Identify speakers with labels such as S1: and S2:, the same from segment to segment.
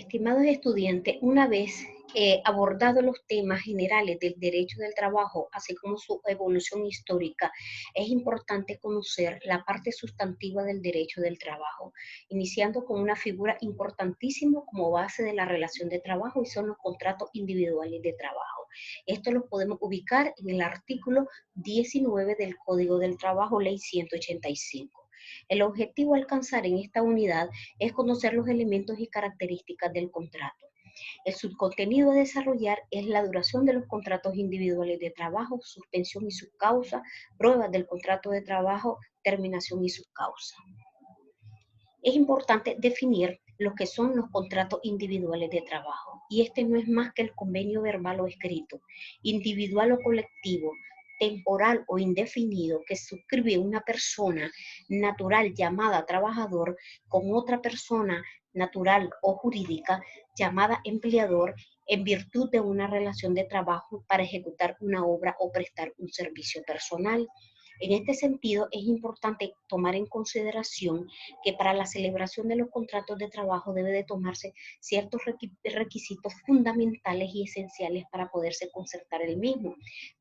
S1: Estimados estudiantes, una vez abordados los temas generales del derecho del trabajo, así como su evolución histórica, es importante conocer la parte sustantiva del derecho del trabajo, iniciando con una figura importantísima como base de la relación de trabajo y son los contratos individuales de trabajo. Esto lo podemos ubicar en el artículo 19 del Código del Trabajo, Ley 185. El objetivo a alcanzar en esta unidad es conocer los elementos y características del contrato. El subcontenido a desarrollar es la duración de los contratos individuales de trabajo, suspensión y sus causas, pruebas del contrato de trabajo, terminación y sus causas. Es importante definir lo que son los contratos individuales de trabajo, y este no es más que el convenio verbal o escrito, individual o colectivo, temporal o indefinido, que suscribe una persona natural llamada trabajador con otra persona natural o jurídica llamada empleador en virtud de una relación de trabajo para ejecutar una obra o prestar un servicio personal. En este sentido, es importante tomar en consideración que para la celebración de los contratos de trabajo debe de tomarse ciertos requisitos fundamentales y esenciales para poderse concertar el mismo,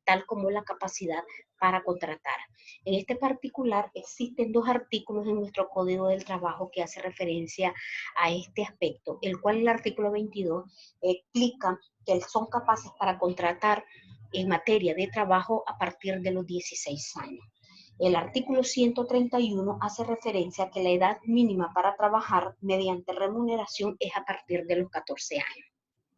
S1: tal como la capacidad para contratar. En este particular existen dos artículos en nuestro Código del Trabajo que hace referencia a este aspecto, el cual el artículo 22 explica que son capaces para contratar en materia de trabajo a partir de los 16 años. El artículo 131 hace referencia a que la edad mínima para trabajar mediante remuneración es a partir de los 14 años.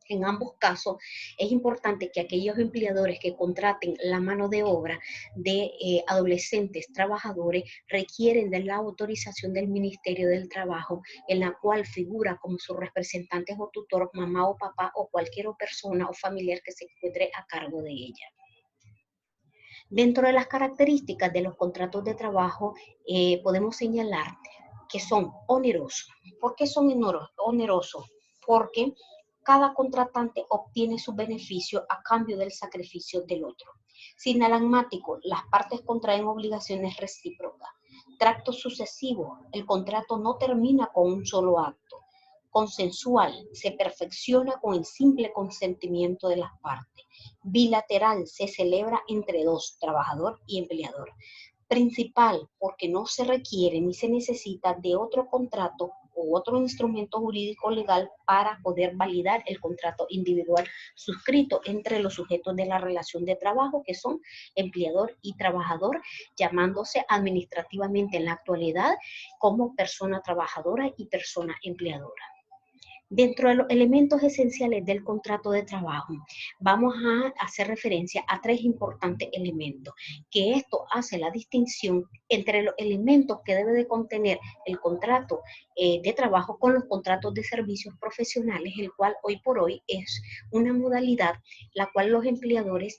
S1: En ambos casos, es importante que aquellos empleadores que contraten la mano de obra de adolescentes trabajadores requieren de la autorización del Ministerio del Trabajo, en la cual figura como sus representantes o tutor, mamá o papá o cualquier persona o familiar que se encuentre a cargo de ella. Dentro de las características de los contratos de trabajo, podemos señalar que son onerosos. ¿Por qué son onerosos? Porque cada contratante obtiene su beneficio a cambio del sacrificio del otro. Sinalagmático, las partes contraen obligaciones recíprocas. Tracto sucesivo, el contrato no termina con un solo acto. Consensual, se perfecciona con el simple consentimiento de las partes. Bilateral, se celebra entre dos, trabajador y empleador. Principal, porque no se requiere ni se necesita de otro contrato u otro instrumento jurídico legal para poder validar el contrato individual suscrito entre los sujetos de la relación de trabajo, que son empleador y trabajador, llamándose administrativamente en la actualidad como persona trabajadora y persona empleadora. Dentro de los elementos esenciales del contrato de trabajo, vamos a hacer referencia a tres importantes elementos, que esto hace la distinción entre los elementos que debe de contener el contrato de trabajo con los contratos de servicios profesionales, el cual hoy por hoy es una modalidad la cual los empleadores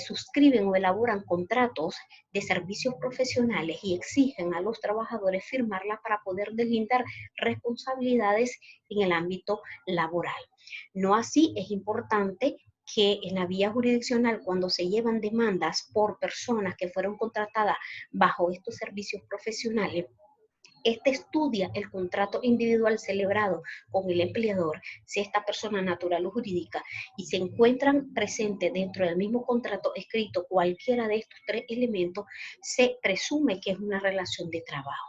S1: suscriben o elaboran contratos de servicios profesionales y exigen a los trabajadores firmarla para poder deslindar responsabilidades en el ámbito laboral. No así, es importante que en la vía jurisdiccional, cuando se llevan demandas por personas que fueron contratadas bajo estos servicios profesionales, este estudia el contrato individual celebrado con el empleador, si esta persona natural o jurídica, y se encuentran presentes dentro del mismo contrato escrito cualquiera de estos tres elementos, se presume que es una relación de trabajo.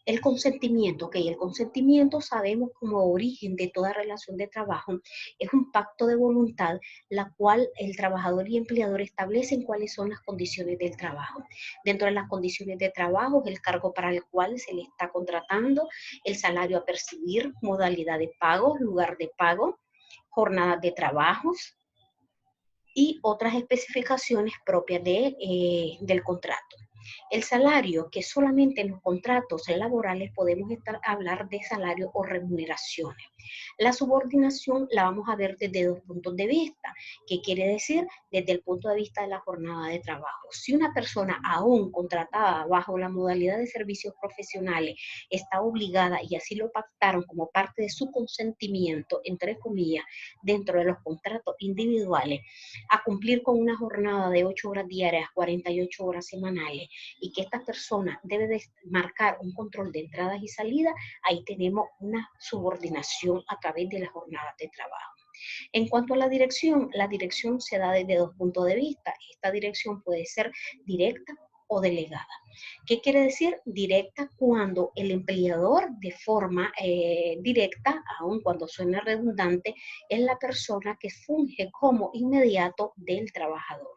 S1: El consentimiento, ok, el consentimiento sabemos como origen de toda relación de trabajo, es un pacto de voluntad, la cual el trabajador y empleador establecen cuáles son las condiciones del trabajo. Dentro de las condiciones de trabajo, el cargo para el cual se le está contratando, el salario a percibir, modalidad de pago, lugar de pago, jornadas de trabajos y otras especificaciones propias del contrato. El salario, que solamente en los contratos laborales podemos hablar de salario o remuneraciones. La subordinación la vamos a ver desde dos puntos de vista. ¿Qué quiere decir? Desde el punto de vista de la jornada de trabajo. Si una persona aún contratada bajo la modalidad de servicios profesionales está obligada, y así lo pactaron como parte de su consentimiento, entre comillas, dentro de los contratos individuales, a cumplir con una jornada de 8 horas diarias, 48 horas semanales, y que esta persona debe de marcar un control de entradas y salidas, ahí tenemos una subordinación remuneración a través de las jornadas de trabajo. En cuanto a la dirección se da desde dos puntos de vista. Esta dirección puede ser directa o delegada. ¿Qué quiere decir? Directa cuando el empleador de forma directa, aun cuando suene redundante, es la persona que funge como inmediato del trabajador.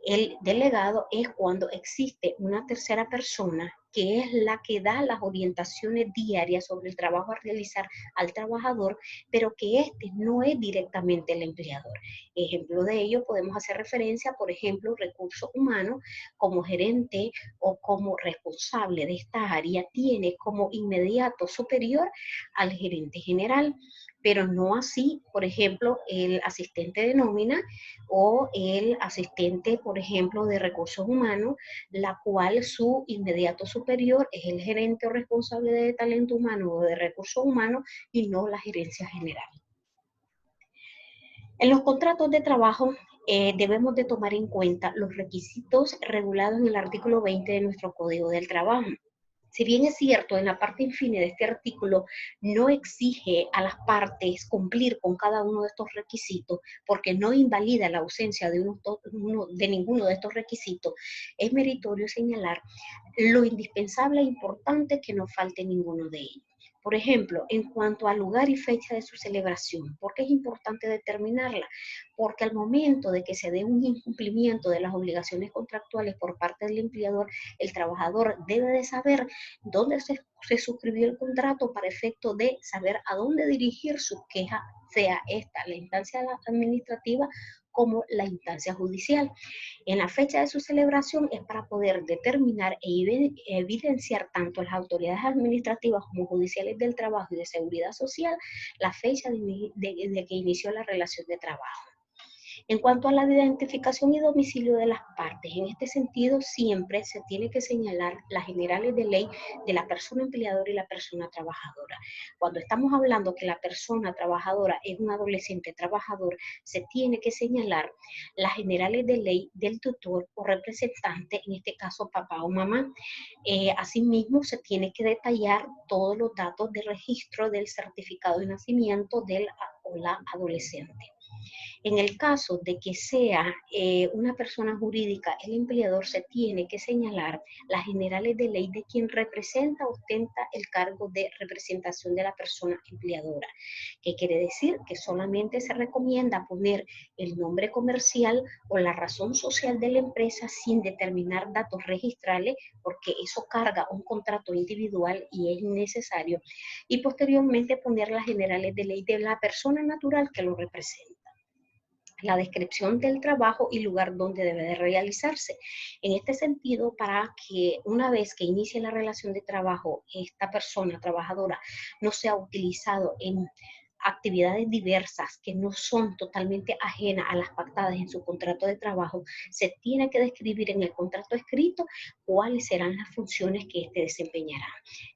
S1: El delegado es cuando existe una tercera persona que es la que da las orientaciones diarias sobre el trabajo a realizar al trabajador, pero que este no es directamente el empleador. Ejemplo de ello, podemos hacer referencia, por ejemplo, recursos humanos, como gerente o como responsable de esta área, tiene como inmediato superior al gerente general, pero no así, por ejemplo, el asistente de nómina o el asistente, por ejemplo, de recursos humanos, la cual su inmediato superior es el gerente o responsable de talento humano o de recursos humanos y no la gerencia general. En los contratos de trabajo debemos de tomar en cuenta los requisitos regulados en el artículo 20 de nuestro Código del Trabajo. Si bien es cierto, en la parte infine de este artículo no exige a las partes cumplir con cada uno de estos requisitos, porque no invalida la ausencia de ninguno de estos requisitos, es meritorio señalar lo indispensable e importante que no falte ninguno de ellos. Por ejemplo, en cuanto al lugar y fecha de su celebración, ¿por qué es importante determinarla? Porque al momento de que se dé un incumplimiento de las obligaciones contractuales por parte del empleador, el trabajador debe de saber dónde se suscribió el contrato para efecto de saber a dónde dirigir su queja, sea esta la instancia administrativa como la instancia judicial. En la fecha de su celebración es para poder determinar e evidenciar tanto las autoridades administrativas como judiciales del trabajo y de seguridad social la fecha de que inició la relación de trabajo. En cuanto a la identificación y domicilio de las partes, en este sentido siempre se tiene que señalar las generales de ley de la persona empleadora y la persona trabajadora. Cuando estamos hablando que la persona trabajadora es un adolescente trabajador, se tiene que señalar las generales de ley del tutor o representante, en este caso papá o mamá. Asimismo, se tiene que detallar todos los datos de registro del certificado de nacimiento del o la adolescente. En el caso de que sea una persona jurídica, el empleador se tiene que señalar las generales de ley de quien representa o ostenta el cargo de representación de la persona empleadora. ¿Qué quiere decir? Que solamente se recomienda poner el nombre comercial o la razón social de la empresa sin determinar datos registrales, porque eso carga un contrato individual y es innecesario. Y posteriormente poner las generales de ley de la persona natural que lo representa, la descripción del trabajo y lugar donde debe de realizarse. En este sentido, para que una vez que inicie la relación de trabajo, esta persona trabajadora no sea utilizado en actividades diversas que no son totalmente ajenas a las pactadas en su contrato de trabajo, se tiene que describir en el contrato escrito cuáles serán las funciones que éste desempeñará.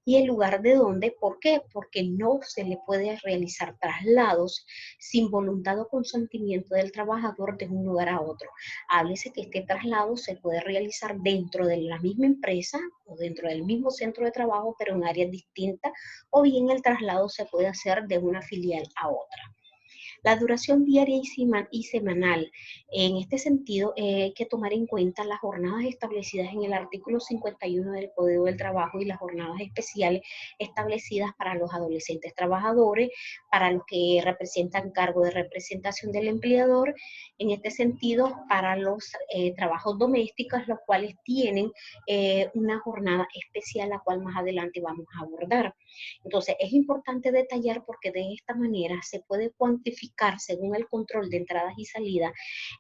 S1: Y el lugar de dónde, ¿por qué? Porque no se le puede realizar traslados sin voluntad o consentimiento del trabajador de un lugar a otro. Háblese que este traslado se puede realizar dentro de la misma empresa o dentro del mismo centro de trabajo, pero en áreas distintas, o bien el traslado se puede hacer de una filial a otra. La duración diaria y semanal. En este sentido, hay que tomar en cuenta las jornadas establecidas en el artículo 51 del Código del Trabajo y las jornadas especiales establecidas para los adolescentes trabajadores, para los que representan cargo de representación del empleador. En este sentido, para los trabajos domésticos, los cuales tienen una jornada especial, la cual más adelante vamos a abordar. Entonces, es importante detallar porque de esta manera se puede cuantificar según el control de entradas y salidas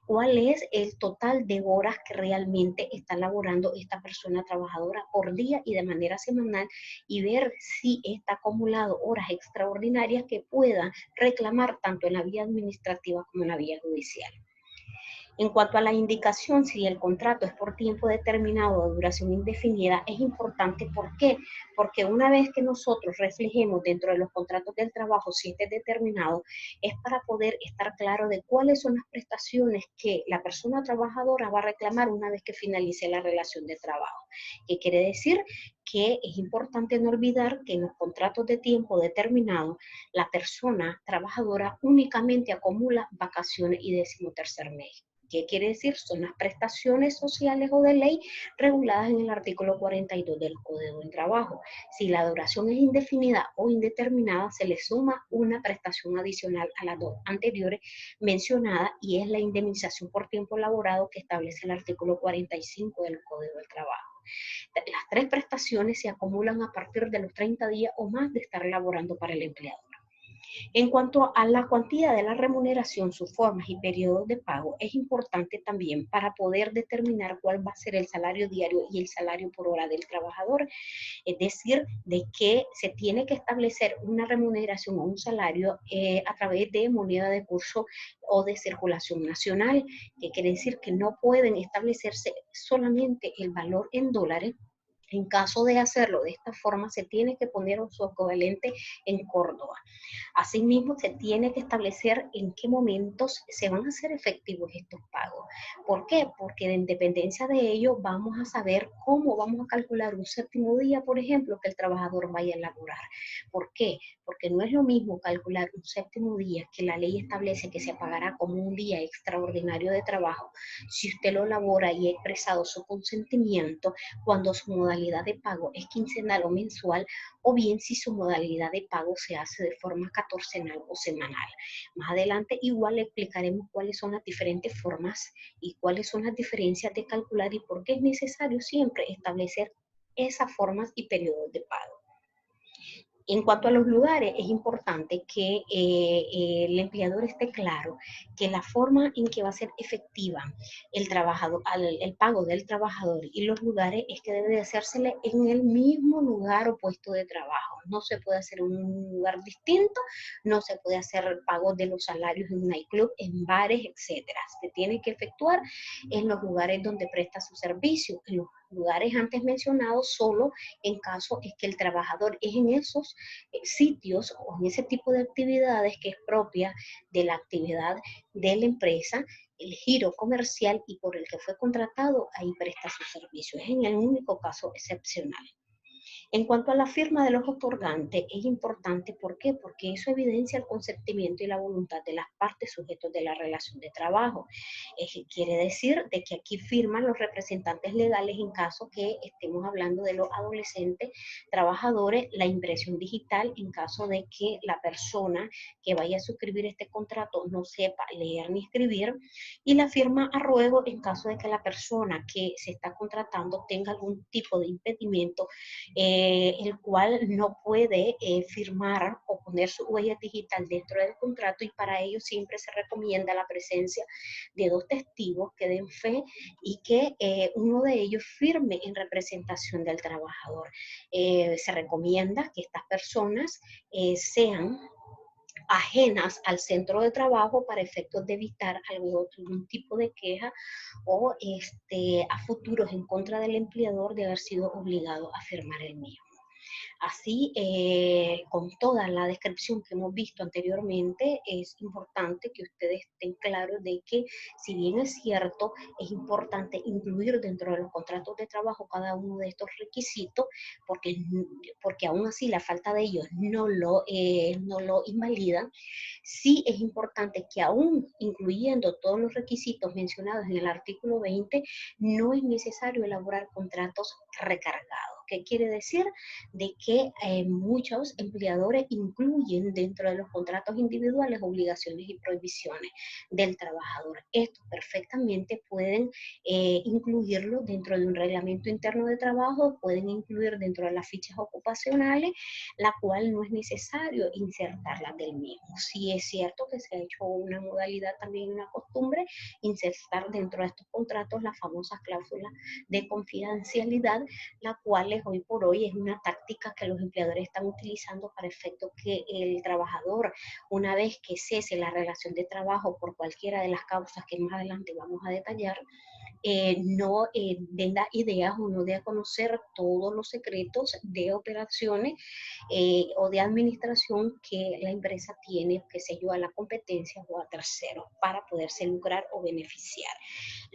S1: cuál es el total de horas que realmente está laborando esta persona trabajadora por día y de manera semanal, y ver si está acumulado horas extraordinarias que pueda reclamar tanto en la vía administrativa como en la vía judicial. En cuanto a la indicación, si el contrato es por tiempo determinado o duración indefinida, es importante. ¿Por qué? Porque una vez que nosotros reflejemos dentro de los contratos del trabajo si este es determinado, es para poder estar claro de cuáles son las prestaciones que la persona trabajadora va a reclamar una vez que finalice la relación de trabajo. ¿Qué quiere decir? que es importante no olvidar que en los contratos de tiempo determinado, la persona trabajadora únicamente acumula vacaciones y 13º mes. ¿Qué quiere decir? Son las prestaciones sociales o de ley reguladas en el artículo 42 del Código del Trabajo. Si la duración es indefinida o indeterminada, se le suma una prestación adicional a las dos anteriores mencionadas y es la indemnización por tiempo laborado que establece el artículo 45 del Código del Trabajo. Las tres prestaciones se acumulan a partir de los 30 días o más de estar laborando para el empleador. En cuanto a la cuantía de la remuneración, sus formas y periodos de pago, es importante también para poder determinar cuál va a ser el salario diario y el salario por hora del trabajador. Es decir, de que se tiene que establecer una remuneración o un salario a través de moneda de curso o de circulación nacional, que quiere decir que no pueden establecerse solamente el valor en dólares. En caso de hacerlo de esta forma, se tiene que poner su equivalente en Córdoba. Asimismo, se tiene que establecer en qué momentos se van a hacer efectivos estos pagos. ¿Por qué? Porque de independencia de ello vamos a saber cómo vamos a calcular un séptimo día, por ejemplo, que el trabajador vaya a laborar. ¿Por qué? Porque no es lo mismo calcular un séptimo día que la ley establece que se pagará como un día extraordinario de trabajo si usted lo labora y ha expresado su consentimiento cuando su modalidad de pago es quincenal o mensual, o bien si su modalidad de pago se hace de forma catorcenal o semanal. Más adelante igual le explicaremos cuáles son las diferentes formas y cuáles son las diferencias de calcular y por qué es necesario siempre establecer esas formas y periodos de pago. En cuanto a los lugares, es importante que el empleador esté claro que la forma en que va a ser efectiva el pago del trabajador y los lugares es que debe de hacérsele en el mismo lugar o puesto de trabajo. No se puede hacer en un lugar distinto, no se puede hacer el pago de los salarios en un nightclub, en bares, etcétera. Se tiene que efectuar en los lugares donde presta su servicio, en los lugares antes mencionados, solo en caso es que el trabajador es en esos sitios o en ese tipo de actividades que es propia de la actividad de la empresa, el giro comercial y por el que fue contratado, ahí presta su servicio. Es en el único caso excepcional. En cuanto a la firma de los otorgantes, es importante, ¿por qué? Porque eso evidencia el consentimiento y la voluntad de las partes sujetos de la relación de trabajo. Quiere decir de que aquí firman los representantes legales en caso que estemos hablando de los adolescentes trabajadores, la impresión digital en caso de que la persona que vaya a suscribir este contrato no sepa leer ni escribir, y la firma a ruego en caso de que la persona que se está contratando tenga algún tipo de impedimento, el cual no puede firmar o poner su huella digital dentro del contrato, y para ello siempre se recomienda la presencia de dos testigos que den fe y que uno de ellos firme en representación del trabajador. Se recomienda que estas personas sean ajenas al centro de trabajo para efectos de evitar algún tipo de queja o a futuros en contra del empleador de haber sido obligado a firmar el mismo. Así, con toda la descripción que hemos visto anteriormente, es importante que ustedes estén claros de que, si bien es cierto, es importante incluir dentro de los contratos de trabajo cada uno de estos requisitos, porque aún así la falta de ellos no lo invalida. Sí es importante que aún incluyendo todos los requisitos mencionados en el artículo 20, no es necesario elaborar contratos recargados. ¿Qué quiere decir? De que muchos empleadores incluyen dentro de los contratos individuales obligaciones y prohibiciones del trabajador. Estos perfectamente pueden incluirlo dentro de un reglamento interno de trabajo, pueden incluir dentro de las fichas ocupacionales, la cual no es necesario insertarlas del mismo. Sí es cierto que se ha hecho una modalidad, también una costumbre, insertar dentro de estos contratos las famosas cláusulas de confidencialidad, la cual hoy por hoy es una táctica que los empleadores están utilizando para efecto que el trabajador, una vez que cese la relación de trabajo por cualquiera de las causas que más adelante vamos a detallar, no venda ideas o no dé a conocer todos los secretos de operaciones o de administración que la empresa tiene, que se yo, a la competencia o a terceros para poderse lucrar o beneficiar.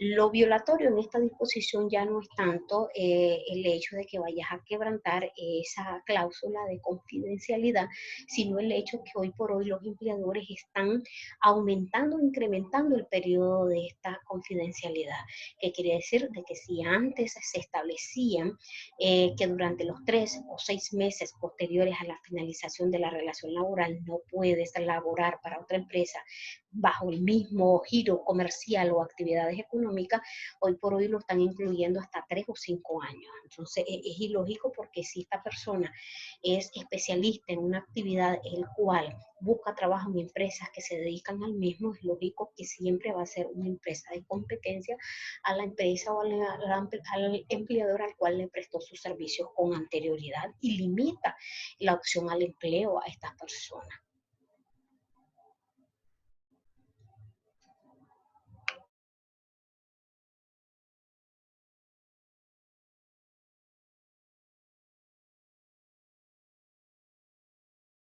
S1: Lo violatorio en esta disposición ya no es tanto el hecho de que vayas a quebrantar esa cláusula de confidencialidad, sino el hecho que hoy por hoy los empleadores están aumentando, incrementando el periodo de esta confidencialidad, que quiere decir de que si antes se establecían que durante los 3 o 6 meses posteriores a la finalización de la relación laboral no puedes laborar para otra empresa bajo el mismo giro comercial o actividades económicas, hoy por hoy lo están incluyendo hasta 3 o 5 años. Entonces es ilógico porque si esta persona es especialista en una actividad el cual busca trabajo en empresas que se dedican al mismo, es lógico que siempre va a ser una empresa de competencia a la empresa o al empleador al cual le prestó sus servicios con anterioridad y limita la opción al empleo a estas personas.